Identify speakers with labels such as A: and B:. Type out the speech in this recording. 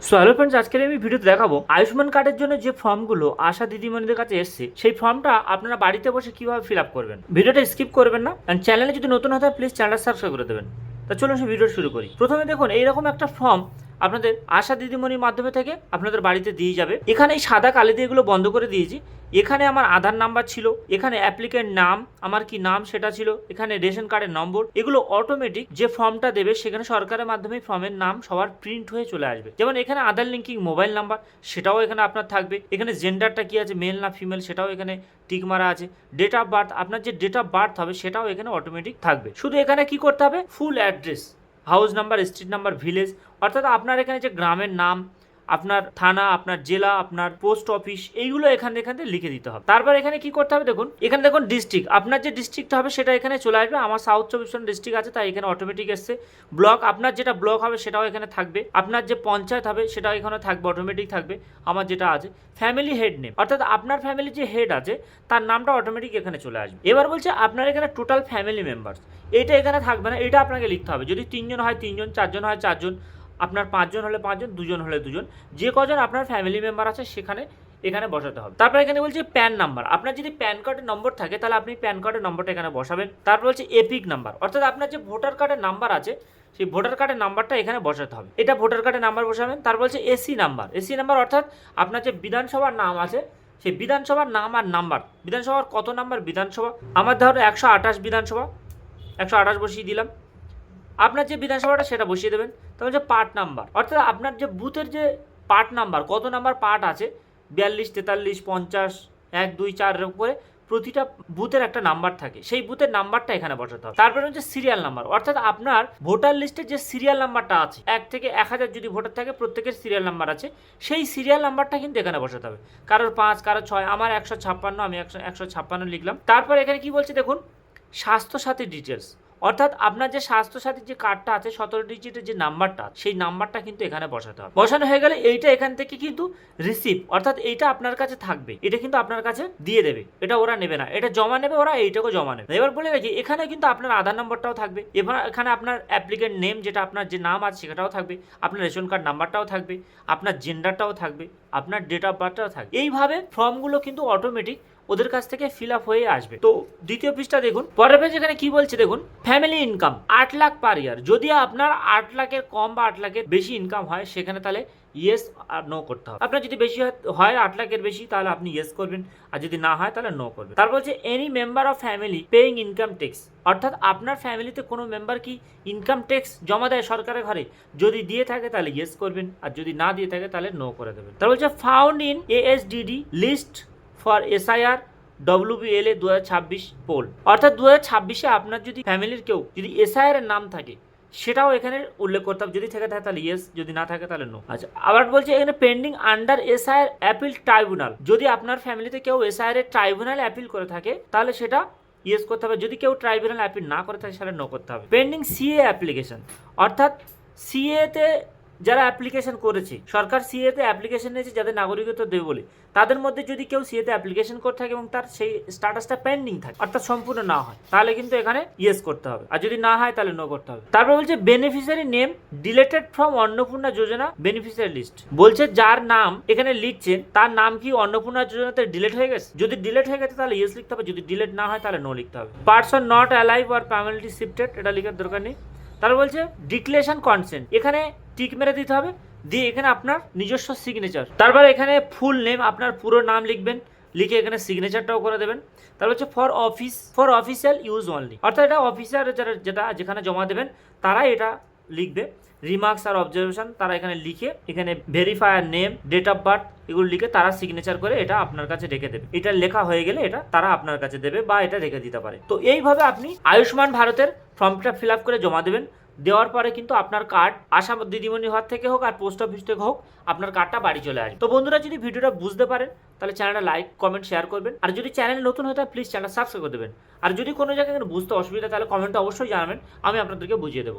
A: So hello friends, আজকের আমি ভিডিওতে দেখাবো আয়ুষ্মান কার্ডের জন্য যে ফর্মগুলো আশা দিদিমণিদের কাছে এসছে সেই ফর্মটা আপনারা বাড়িতে বসে কিভাবে ফিল আপ করবেন। ভিডিওটা স্কিপ করবেন না, অ্যান্ড চ্যানেলে যদি নতুন হতে হয় প্লিজ চ্যানেলটা সাবস্ক্রাইব করে দেবেন। তা চলুন সেই ভিডিও শুরু করি। প্রথমে দেখুন, এইরকম একটা ফর্ম আপনাদের আশা দিদিমণির মাধ্যমে থেকে আপনাদের বাড়িতে দিয়ে যাবে। এখানে এই সাদা কালি দিয়ে এগুলো বন্ধ করে দিয়েছি। এখানে আমার আধার নাম্বার ছিল, এখানে অ্যাপ্লিকেন্ট নাম, আমার কি নাম সেটা ছিল, এখানে রেশন কার্ডের নম্বর। এগুলো অটোমেটিক যে ফর্মটা দেবে সেখানে সরকারের মাধ্যমে ফর্মের নাম সবার প্রিন্ট হয়ে চলে আসবে। যেমন এখানে আধার লিঙ্কিং মোবাইল নাম্বার সেটাও এখানে আপনার থাকবে। এখানে জেন্ডারটা কি আছে, মেল না ফিমেল, সেটাও এখানে টিক মারা আছে। ডেট অফ বার্থ, আপনার যে ডেট অফ বার্থ হবে সেটাও এখানে অটোমেটিক থাকবে। শুধু এখানে কি করতে হবে, full address, house number, street number, village, অর্থাৎ আপনার এখানে যে গ্রামের নাম, আপনার থানা, আপনার জেলা, আপনার পোস্ট অফিস, এইগুলো এখানে লিখে দিতে হবে। তারপর এখানে কি করতে হবে, দেখুন এখানে দেখুন ডিস্ট্রিক্ট, আপনার যে ডিস্ট্রিক্ট হবে সেটা এখানে চলে আসবে। আমার সাউথ চব্বিশ পরগনা ডিস্ট্রিক্ট আছে তাই এখানে অটোমেটিক এসছে। ব্লক, আপনার যেটা ব্লক হবে সেটাও এখানে থাকবে। আপনার যে পঞ্চায়েত হবে সেটাও এখানে থাকবে, অটোমেটিক থাকবে আমার যেটা আছে। ফ্যামিলি হেড নেম, অর্থাৎ আপনার ফ্যামিলি যে হেড আছে তার নামটা অটোমেটিক এখানে চলে আসবে। এবার বলছে আপনার এখানে টোটাল ফ্যামিলি মেম্বার্স, এটা এখানে থাকবে না, এটা আপনাকে লিখতে হবে। যদি 3 জন হয় 3 জন, 4 জন হয় 4 জন, আপনার 5 জন হলে 5 জন, 2 জন হলে 2 জন, যে কজন আপনার ফ্যামিলি মেম্বার আছে সেখানে এখানে বসাতে হবে। তারপর এখানে বলছে প্যান নাম্বার, আপনার যদি প্যান কার্ডের নম্বর থাকে তাহলে আপনি প্যান কার্ডের নম্বরটা এখানে বসাবেন। তারপর বলছে এপিক নাম্বার, অর্থাৎ আপনার যে ভোটার কার্ডের নাম্বার আছে সেই ভোটার কার্ডের নাম্বারটা এখানে বসাতে হবে, এটা ভোটার কার্ডের নাম্বার বসাবেন। তারপর বলছে এসি নাম্বার, এসি নাম্বার অর্থাৎ আপনার যে বিধানসভার নাম আছে সেই বিধানসভার নাম আর নাম্বার, বিধানসভার কত নাম্বার বিধানসভা, আমার ধরো 128 বিধানসভা, 128 বসিয়ে দিলাম। আপনার যে বিধানসভাটা সেটা বসিয়ে দেবেন। তাহলে হচ্ছে পার্ট নাম্বার, অর্থাৎ আপনার যে বুথের যে পার্ট নাম্বার, কত নাম্বার পার্ট আছে, 42, 43, 50, 1, 2, 4 এর উপরে প্রতিটা বুথের একটা নাম্বার থাকে, সেই বুথের নাম্বারটা এখানে বসাতে হবে। তারপরে হচ্ছে সিরিয়াল নাম্বার, অর্থাৎ আপনার ভোটার লিস্টে যে সিরিয়াল নাম্বারটা আছে, 1 থেকে 1000 যদি ভোটার থাকে প্রত্যেকের সিরিয়াল নাম্বার আছে, সেই সিরিয়াল নাম্বারটা কিন্তু এখানে বসাতে হবে। কারোর 5, কারোর 6, আমার 156, আমি 156 লিখলাম। তারপর এখানে কি বলছে দেখুন, স্বাস্থ্যসাথী ডিটেলস, অর্থাৎ আপনার যে স্বাস্থ্যসাথীর যে কার্ডটা আছে 17 ডিজিটের যে নাম্বারটা, সেই নাম্বারটা কিন্তু এখানে বসাতে হবে। বসানো হয়ে গেলে এইটা এখান থেকে কিন্তু রিসিভ, অর্থাৎ এইটা আপনার কাছে থাকবে, এটা কিন্তু আপনার কাছে দিয়ে দেবে, এটা ওরা নেবে না, এটা জমা নেবে ওরা, এইটাকেও জমা নেবে। এবার বলে রাখি এখানে কিন্তু আপনার আধার নম্বরটাও থাকবে, এবার এখানে আপনার অ্যাপ্লিকেন্ট নেম, যেটা আপনার যে নাম আছে সেটাও থাকবে, আপনার রেশন কার্ড নাম্বারটাও থাকবে, আপনার জেন্ডারটাও থাকবে, আপনার ডেট অফ বার্থটাও থাকবে। এইভাবে ফর্মগুলো কিন্তু অটোমেটিক ওদের কাছ থেকে ফিল আপ হয়ে আসবে। তো দ্বিতীয় পৃষ্ঠা দেখুন, পরের পেজ এখানে কি বলছে দেখুন, ফ্যামিলি ইনকাম 8 লাখ পার ইয়ার, যদি আপনার 8 লাখের কম বা 8 লাখের বেশি ইনকাম হয় সেখানে তাহলে ইয়েস আর নো করতে হবে। আপনার যদি বেশি হয় 8 লাখের বেশি তাহলে আপনি ইয়েস করবেন, আর যদি না হয় তাহলে নো করবেন। তারপর হচ্ছে any member of family paying income tax, অর্থাৎ আপনার ফ্যামিলিতে কোনো মেম্বার কি ইনকাম ট্যাক্স জমা দেয় সরকারের ঘরে, যদি দিয়ে থাকে তাহলে ইয়েস করবেন, আর যদি না দিয়ে থাকে তাহলে নো করে দেবেন। তারপর হচ্ছে found in ASDD list for SIR WBLA 2026 poll, অর্থাৎ 2026-এ আপনার যদি ফ্যামিলির কেউ যদি SIR এর নাম থাকে সেটাও এখানে উল্লেখ করতে হবে, যদি থেকে থাকে তাহলে ইয়েস, যদি না থাকে তাহলে নো। আচ্ছা, আবার বলছে এখানে pending under SIR appeal tribunal, যদি আপনার ফ্যামিলিতে কেউ SIR এর ট্রাইব্যুনাল অ্যাপিল করে থাকে তাহলে সেটা ইয়েস করতে হবে, যদি কেউ ট্রাইব্যুনাল অ্যাপিল না করে থাকে সেটা নো করতে হবে। পেন্ডিং CA অ্যাপ্লিকেশন, অর্থাৎ CA তে যারা অ্যাপ্লিকেশন করেছে, সরকার CA তে অ্যাপ্লিকেশন নিয়েছে যাদের নাগরিকত্ব দেবে বলে, তাদের মধ্যে যদি কেউ CA তে অ্যাপ্লিকেশন করে থাকে এবং তার সেই স্ট্যাটাসটা পেন্ডিং থাকে, অর্থাৎ সম্পূর্ণ না হয়, তাহলে কিন্তু এখানে ইয়েস করতে হবে, আর যদি না হয় তাহলে নো করতে হবে। তারপর বলছে beneficiary name deleted from Annapurna Yojana beneficiary list, বলছে যার নাম এখানে লিখছেন তার নাম কি অন্নপূর্ণা যোজনাতে ডিলেট হয়ে গেছে, যদি ডিলেট হয়ে গেছে তাহলে ইয়েস লিখতে হবে, যদি ডিলেট না হয় তাহলে নো লিখতে হবে। Person not alive or permanently shifted, এটা লিখার দরকার নেই। তারপর বলছে ডিক্লেরেশন কনসেন্ট, এখানে টিক মেরে দিতে হবে, দিয়ে এখানে আপনার নিজস্ব সিগনেচার, তারপর এখানে ফুল নেম, আপনার পুরো নাম লিখবেন, লিখে এখানে সিগনেচারটাও করে দেবেন। তারপর হচ্ছে ফর অফিসিয়াল ইউজ অনলি, অর্থাৎ এটা অফিসার যারা যেখানে জমা দেবেন তারা এটা লিখবে। রিমার্কস আর অবজারভেশন তারা এখানে লিখে, এখানে verifier name, date of birth এগুলো লিখে তারা সিগনেচার করে এটা আপনার কাছে রেখে দেবে। এটা লেখা হয়ে গেলে এটা তারা আপনার কাছে দেবে বা এটা রেখে দিতে পারে। তো এইভাবে আপনি আয়ুষ্মান ভারতের ফর্মটা ফিল আপ করে জমা দেবেন। দেওয়ার পরে কিন্তু আপনার কার্ড আশা দিদিমণির হাত থেকে হোক আর পোস্ট অফিস থেকে হোক আপনার কার্ডটা বাড়ি চলে আসবে। তো বন্ধুরা, যদি ভিডিওটা বুঝতে পারেন তাহলে চ্যানেলটা লাইক, কমেন্ট, শেয়ার করবেন, আর যদি চ্যানেল নতুন হয় তাহলে প্লিজ চ্যানেল সাবস্ক্রাইব করে দেবেন। আর যদি কোনো জায়গায় বুঝতে অসুবিধা তাহলে কমেন্টে অবশ্যই জানাবেন, আমি আপনাদেরকে বুঝিয়ে দেবো।